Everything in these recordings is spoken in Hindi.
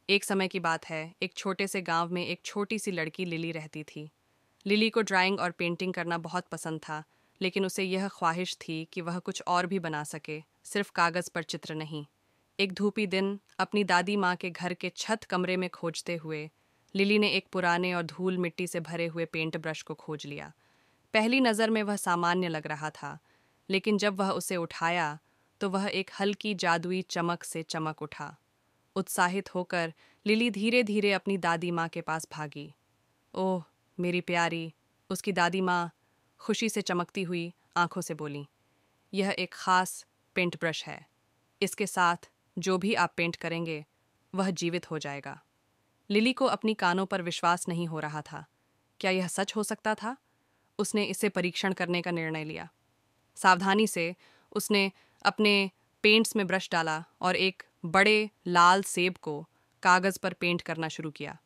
एक समय की बात है, एक छोटे से गांव में एक छोटी सी लड़की लिली रहती थी। लिली को ड्राइंग और पेंटिंग करना बहुत पसंद था, लेकिन उसे यह ख्वाहिश थी कि वह कुछ और भी बना सके, सिर्फ कागज़ पर चित्र नहीं। एक धूपी दिन अपनी दादी माँ के घर के छत कमरे में खोजते हुए लिली ने एक पुराने और धूल मिट्टी से भरे हुए पेंट ब्रश को खोज लिया। पहली नज़र में वह सामान्य लग रहा था, लेकिन जब वह उसे उठाया तो वह एक हल्की जादुई चमक से चमक उठा। उत्साहित होकर लिली धीरे धीरे अपनी दादी माँ के पास भागी। ओह मेरी प्यारी, उसकी दादी माँ खुशी से चमकती हुई आंखों से बोली, यह एक खास पेंट ब्रश है। इसके साथ जो भी आप पेंट करेंगे वह जीवित हो जाएगा। लिली को अपनी कानों पर विश्वास नहीं हो रहा था। क्या यह सच हो सकता था? उसने इसे परीक्षण करने का निर्णय लिया। सावधानी से उसने अपने पेंट्स में ब्रश डाला और एक बड़े लाल सेब को कागज़ पर पेंट करना शुरू किया।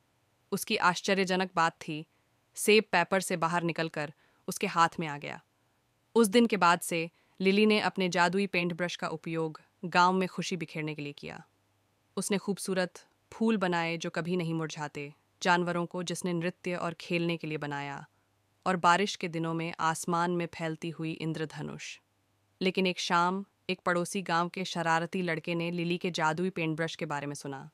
उसकी आश्चर्यजनक बात थी, सेब पेपर से बाहर निकलकर उसके हाथ में आ गया। उस दिन के बाद से लिली ने अपने जादुई पेंट ब्रश का उपयोग गांव में खुशी बिखेरने के लिए किया। उसने खूबसूरत फूल बनाए जो कभी नहीं मुरझाते, जानवरों को जिसने नृत्य और खेलने के लिए बनाया, और बारिश के दिनों में आसमान में फैलती हुई इंद्रधनुष। लेकिन एक शाम एक पड़ोसी गांव के शरारती लड़के ने लिली के जादुई पेंट ब्रश के बारे में सुना।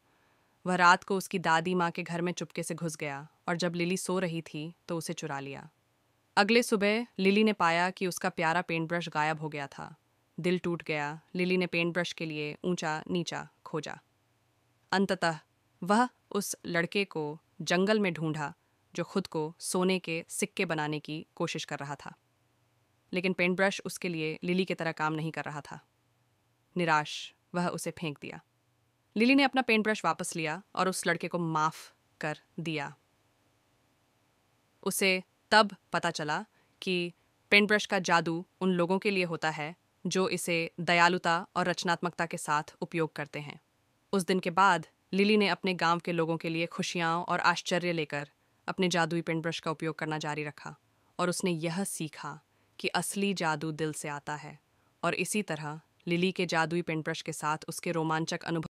वह रात को उसकी दादी माँ के घर में चुपके से घुस गया और जब लिली सो रही थी तो उसे चुरा लिया। अगले सुबह लिली ने पाया कि उसका प्यारा पेंट ब्रश गायब हो गया था। दिल टूट गया। लिली ने पेंट ब्रश के लिए ऊंचा नीचा खोजा। अंततः वह उस लड़के को जंगल में ढूंढा जो खुद को सोने के सिक्के बनाने की कोशिश कर रहा था। लेकिन पेंट ब्रश उसके लिए लिली की तरह काम नहीं कर रहा था। निराश वह उसे फेंक दिया। लिली ने अपना पेंट ब्रश वापस लिया और उस लड़के को माफ कर दिया। उसे तब पता चला कि पेंट ब्रश का जादू उन लोगों के लिए होता है जो इसे दयालुता और रचनात्मकता के साथ उपयोग करते हैं। उस दिन के बाद लिली ने अपने गांव के लोगों के लिए खुशियाँ और आश्चर्य लेकर अपने जादुई पेंट ब्रश का उपयोग करना जारी रखा, और उसने यह सीखा कि असली जादू दिल से आता है। और इसी तरह लिली के जादुई पेंट ब्रश के साथ उसके रोमांचक अनुभव